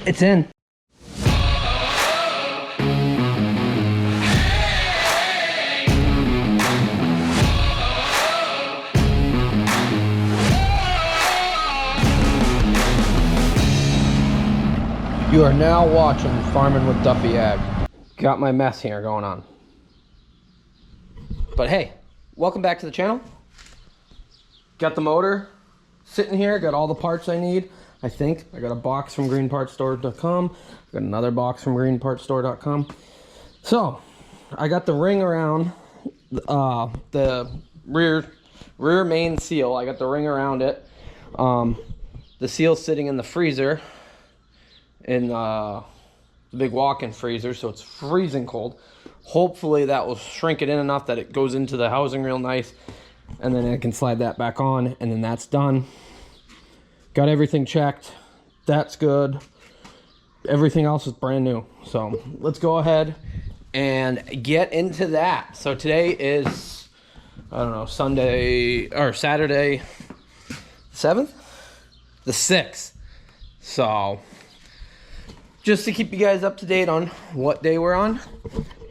It's in. You are now watching Farming with Duffy Ag. Got my mess here going on. But hey, welcome back to the channel. Got the motor sitting here, got all the parts I need. I think I got a box from greenpartsstore.com. Got another box from greenpartsstore.com. So I got the ring around the rear main seal. I got the ring around it. The seal's sitting in the freezer, in the big walk-in freezer, so it's freezing cold. Hopefully that will shrink it in enough that it goes into the housing real nice, and then I can slide that back on, and then that's done. Got everything checked. That's good. Everything else is brand new. So let's go ahead and get into that. So today is, I don't know, Sunday or Saturday 7th? The 6th. So just to keep you guys up to date on what day we're on.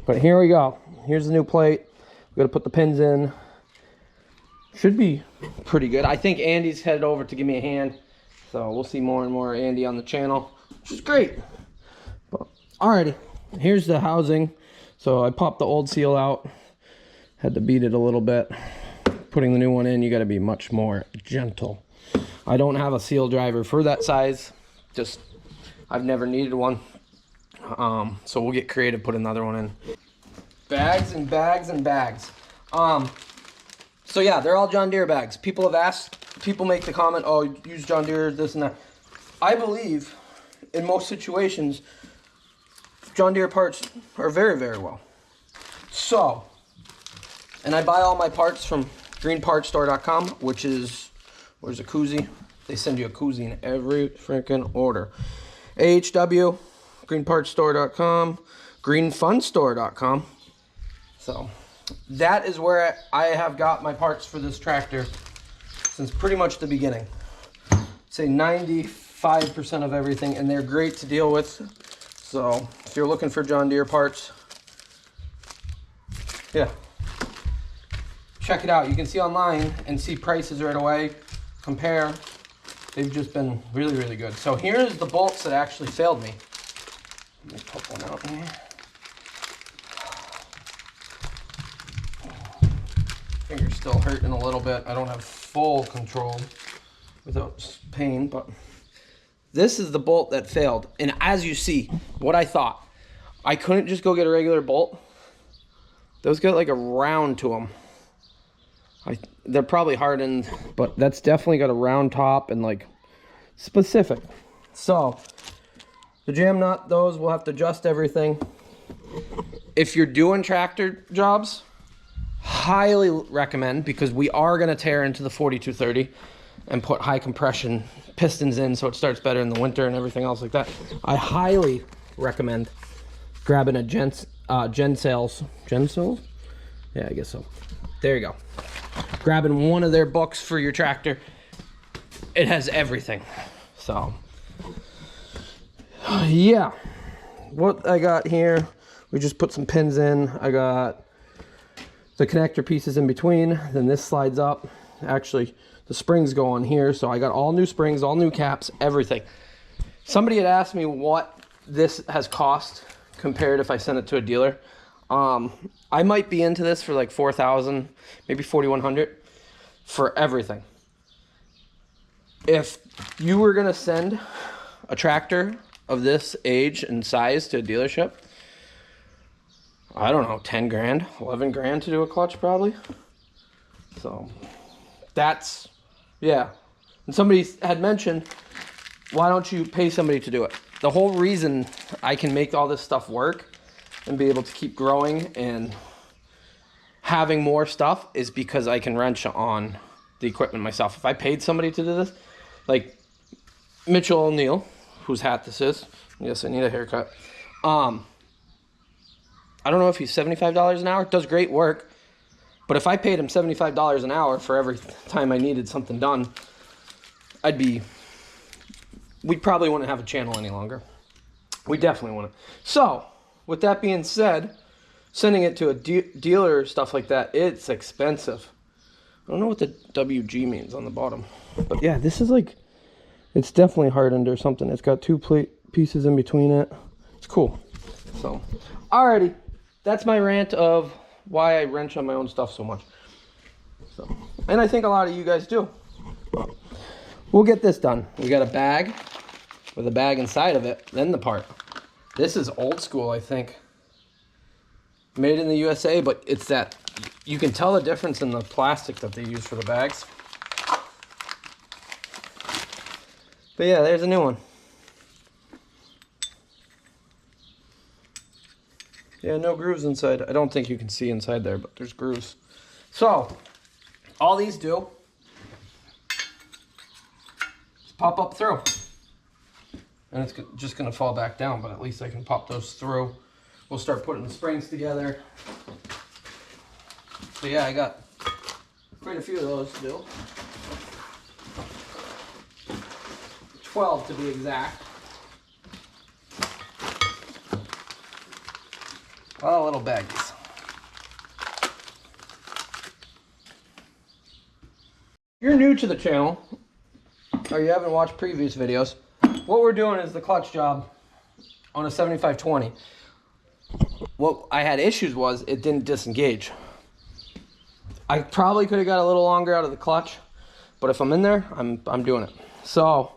But here we go. Here's the new plate. We're gonna put the pins in. Should be pretty good. I think Andy's headed over to give me a hand. So we'll see more and more Andy on the channel, which is great. But alrighty, here's the housing. So I popped the old seal out. Had to beat it a little bit. Putting the new one in, you gotta be much more gentle. I don't have a seal driver for that size. Just, I've never needed one. So we'll get creative, put another one in. Bags and bags and bags. So yeah, they're all John Deere bags. People have asked, people make the comment, oh, use John Deere, this and that. I believe in most situations, John Deere parts are very, very well. So, and I buy all my parts from greenpartsstore.com, which is, where's a koozie? They send you a koozie in every freaking order. AHW, greenpartsstore.com, greenfundstore.com. So that is where I have got my parts for this tractor since pretty much the beginning. I'd say 95% of everything, and they're great to deal with. So if you're looking for John Deere parts, yeah, check it out. You can see online and see prices right away, compare. They've just been really, really good. So here's the bolts that actually failed me. Let me put one out here. Finger's still hurting a little bit. I don't have full control without pain, but this is the bolt that failed. And as you see, what I thought, I couldn't just go get a regular bolt. Those got like a round to them. They're probably hardened, but that's definitely got a round top and like specific. So the jam nut, those will have to adjust everything. If you're doing tractor jobs, highly recommend, because we are going to tear into the 4230 and put high compression pistons in so it starts better in the winter and everything else like that. I highly recommend grabbing a Gensails? Yeah, I guess so. There you go. Grabbing one of their books for your tractor. It has everything. So yeah, what I got here, we just put some pins in. I got the connector pieces in between, then this slides up. Actually, the springs go on here, so I got all new springs, all new caps, everything. Somebody had asked me what this has cost compared if I sent it to a dealer. I might be into this for like $4,000, maybe $4,100 for everything. If you were gonna send a tractor of this age and size to a dealership, I don't know, 10 grand, 11 grand to do a clutch probably. So that's, yeah. And somebody had mentioned, why don't you pay somebody to do it? The whole reason I can make all this stuff work and be able to keep growing and having more stuff is because I can wrench on the equipment myself. If I paid somebody to do this, like Mitchell O'Neill, whose hat this is, yes, I need a haircut. I don't know if he's $75 an hour, does great work, but if I paid him $75 an hour for every time I needed something done, we probably wouldn't have a channel any longer. We definitely want to. So, with that being said, sending it to a dealer or stuff like that, it's expensive. I don't know what the WG means on the bottom. But yeah, this is like, it's definitely hardened or something. It's got two pieces in between it. It's cool. So, alrighty. That's my rant of why I wrench on my own stuff so much. So, and I think a lot of you guys do. We'll get this done. We got a bag with a bag inside of it, then the part. This is old school, I think. Made in the USA, but it's that, you can tell the difference in the plastic that they use for the bags. But yeah, there's a new one. Yeah, no grooves inside. I don't think you can see inside there, but there's grooves. So, all these do is pop up through. And it's just going to fall back down, but at least I can pop those through. We'll start putting the springs together. So yeah, I got quite a few of those to do. 12 to be exact. Oh, little baggies. If you're new to the channel, or you haven't watched previous videos, what we're doing is the clutch job on a 7520. What I had issues was it didn't disengage. I probably could have got a little longer out of the clutch, but if I'm in there, I'm doing it. So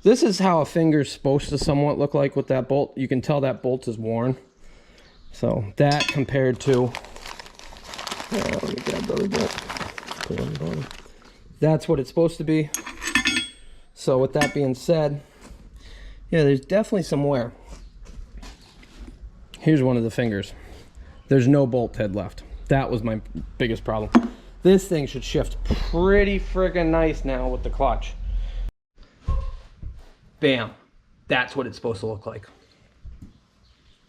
this is how a finger's supposed to somewhat look like with that bolt. You can tell that bolt is worn. So that compared to, let me grab the other bolt. Put it on the bottom. That's what it's supposed to be. So with that being said, yeah, there's definitely some wear. Here's one of the fingers. There's no bolt head left. That was my biggest problem. This thing should shift pretty friggin' nice now with the clutch. Bam. That's what it's supposed to look like.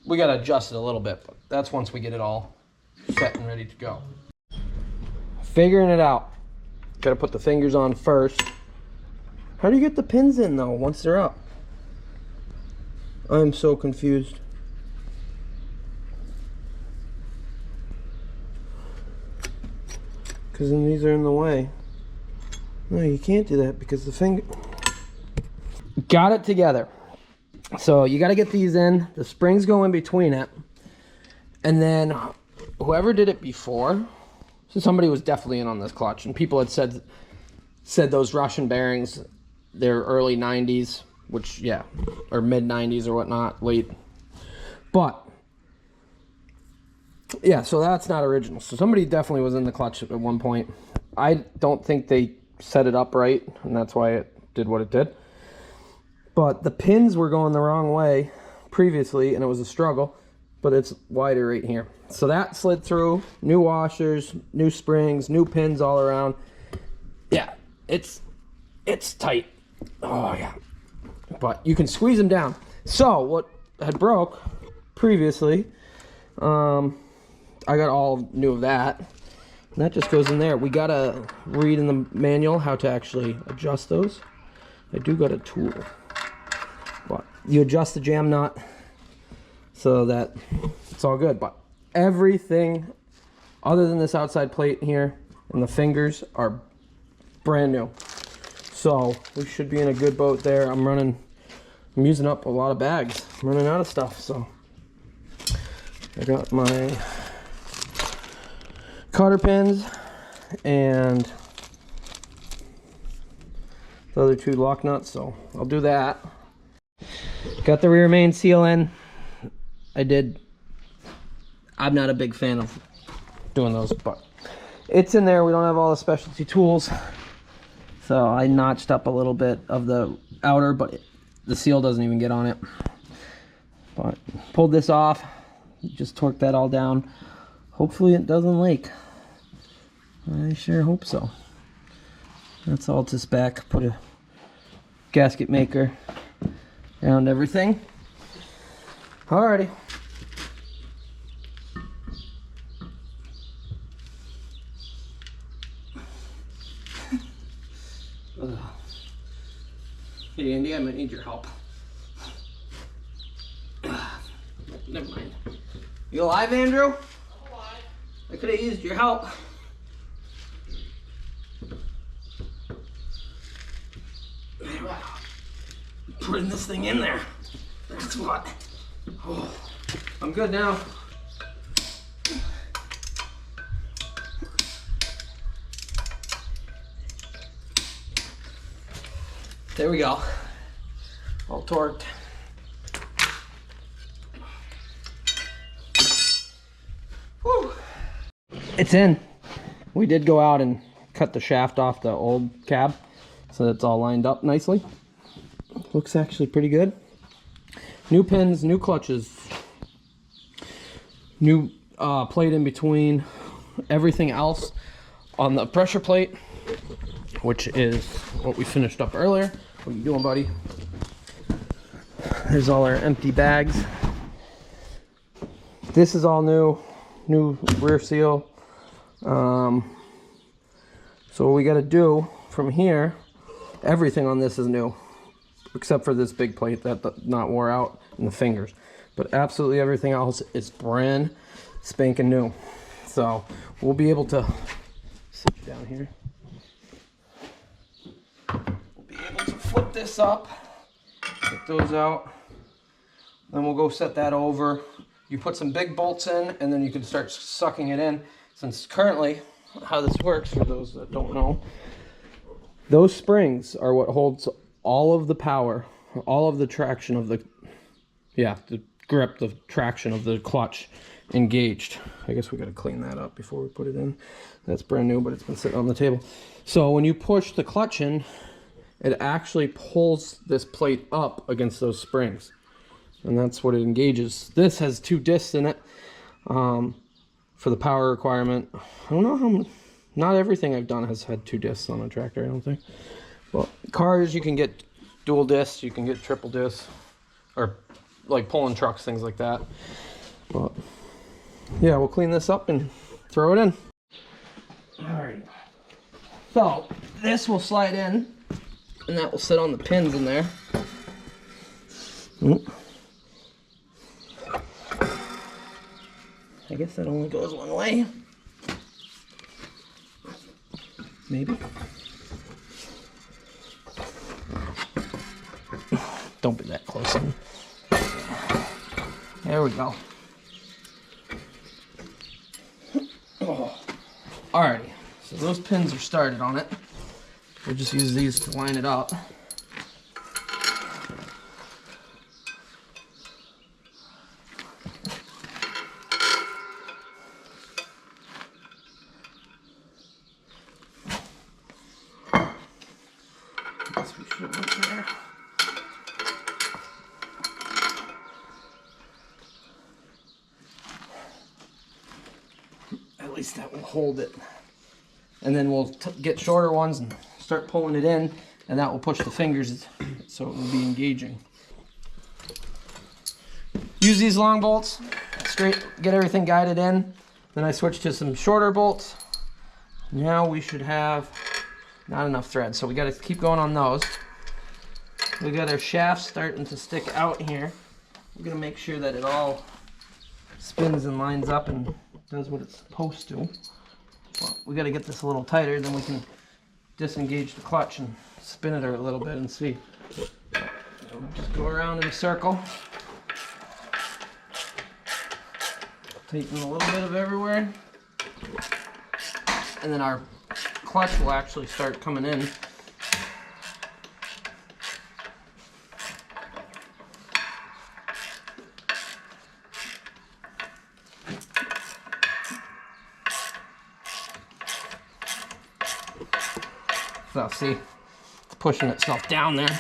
We gotta adjust it a little bit, but that's once we get it all set and ready to go. Figuring it out. Gotta put the fingers on first. How do you get the pins in though once they're up? I'm so confused. Because then these are in the way. No, you can't do that because the finger... Got it together. So you got to get these in. The springs go in between it. And then whoever did it before, so somebody was definitely in on this clutch. And people had said those Russian bearings, they're early 90s, which, yeah, or mid 90s or whatnot, late. But, yeah, so that's not original. So somebody definitely was in the clutch at one point. I don't think they set it up right, and that's why it did what it did. But the pins were going the wrong way previously, and it was a struggle, but it's wider right here. So that slid through, new washers, new springs, new pins all around. Yeah, it's tight. Oh, yeah. But you can squeeze them down. So what had broke previously, I got all new of that. And that just goes in there. We gotta read in the manual how to actually adjust those. I do got a tool. But you adjust the jam nut so that it's all good. But everything other than this outside plate here and the fingers are brand new. So we should be in a good boat there. I'm using up a lot of bags. I'm running out of stuff. So I got my cotter pins and the other two lock nuts. So I'll do that. Got the rear main seal in. I'm not a big fan of doing those, but it's in there. We don't have all the specialty tools. So I notched up a little bit of the outer, but the seal doesn't even get on it. But pulled this off, just torqued that all down. Hopefully it doesn't leak. I sure hope so. That's all to spec. Put a gasket maker around everything. Alrighty. Hey Andy, I might need your help. Never mind. You alive, Andrew? Alive. I could have used your help. Putting this thing in there. That's what. Oh, I'm good now. There we go. All torqued. Whew. It's in. We did go out and cut the shaft off the old cab so that it's all lined up nicely. Looks actually pretty good. New pins, new clutches, new plate in between. Everything else on the pressure plate, which is what we finished up earlier. What are you doing, buddy? There's all our empty bags. This is all new rear seal. So what we got to do from here, everything on this is new, except for this big plate that not wore out in the fingers. But absolutely everything else is brand spanking new. So we'll be able to sit you down here. We'll be able to flip this up, get those out. Then we'll go set that over. You put some big bolts in, and then you can start sucking it in. Since currently, how this works, for those that don't know, those springs are what holds all of the power, all of the traction of the grip, the traction of the clutch engaged. I guess we got to clean that up before we put it in. That's brand new, but it's been sitting on the table. So when you push the clutch in, it actually pulls this plate up against those springs. And that's what it engages. This has 2 discs in it for the power requirement. I don't know how, not everything I've done has had 2 discs on a tractor, I don't think. Well, cars, you can get dual discs, you can get triple discs, or like pulling trucks, things like that. But yeah, we'll clean this up and throw it in. Alright. So this will slide in, and that will sit on the pins in there. I guess that only goes one way. Maybe. Don't be that close in. There we go. Oh. Alrighty, so those pins are started on it. We'll just use these to line it up. Guess we should look there. At least that will hold it. And then we'll get shorter ones and start pulling it in, and that will push the fingers so it will be engaging. Use these long bolts, straight, get everything guided in. Then I switch to some shorter bolts. Now we should have not enough thread, so we got to keep going on those. We got our shafts starting to stick out here. We're going to make sure that it all spins and lines up and does what it's supposed to. Well, we got to get this a little tighter, then we can disengage the clutch and spin it a little bit and see. So just go around in a circle. Tighten a little bit of everywhere. And then our clutch will actually start coming in. So see, it's pushing itself down there.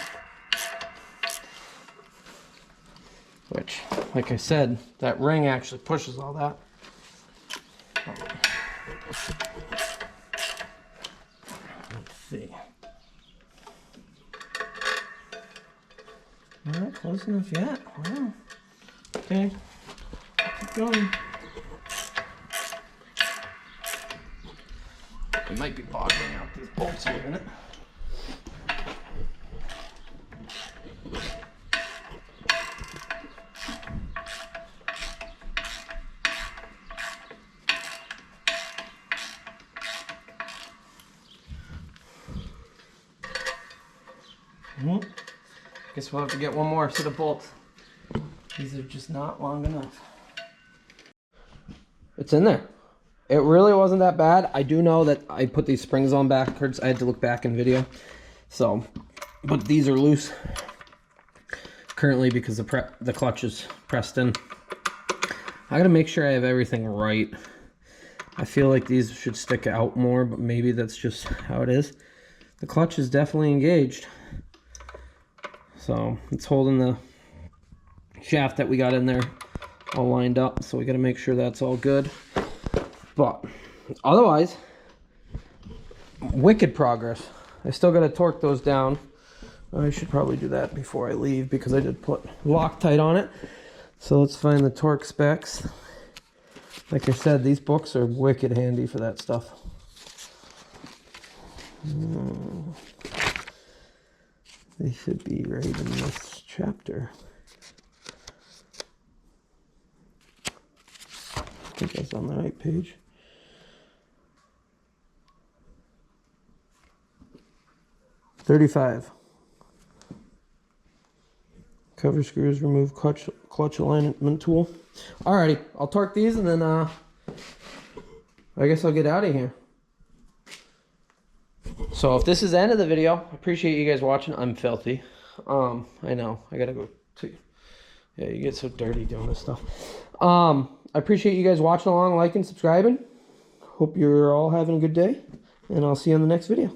Which, like I said, that ring actually pushes all that. Let's see. Not close enough yet. Wow. Okay. Keep going. We might be boggling out these bolts here in a minute. Guess we'll have to get one more set of bolts. These are just not long enough. It's in there. It really wasn't that bad. I do know that I put these springs on backwards. I had to look back in video. So, but these are loose currently because the clutch is pressed in. I gotta make sure I have everything right. I feel like these should stick out more, but maybe that's just how it is. The clutch is definitely engaged. So it's holding the shaft that we got in there all lined up. So we gotta make sure that's all good. But otherwise, wicked progress. I still gotta torque those down. I should probably do that before I leave because I did put Loctite on it. So let's find the torque specs. Like I said, these books are wicked handy for that stuff. They should be right in this chapter. I think that's on the right page. $35. Cover screws, remove clutch alignment tool. Alrighty, I'll torque these and then I guess I'll get out of here. So if this is the end of the video, I appreciate you guys watching. I'm filthy. I know, I gotta go to, yeah, you get so dirty doing this stuff. I appreciate you guys watching along, liking, subscribing. Hope you're all having a good day, and I'll see you in the next video.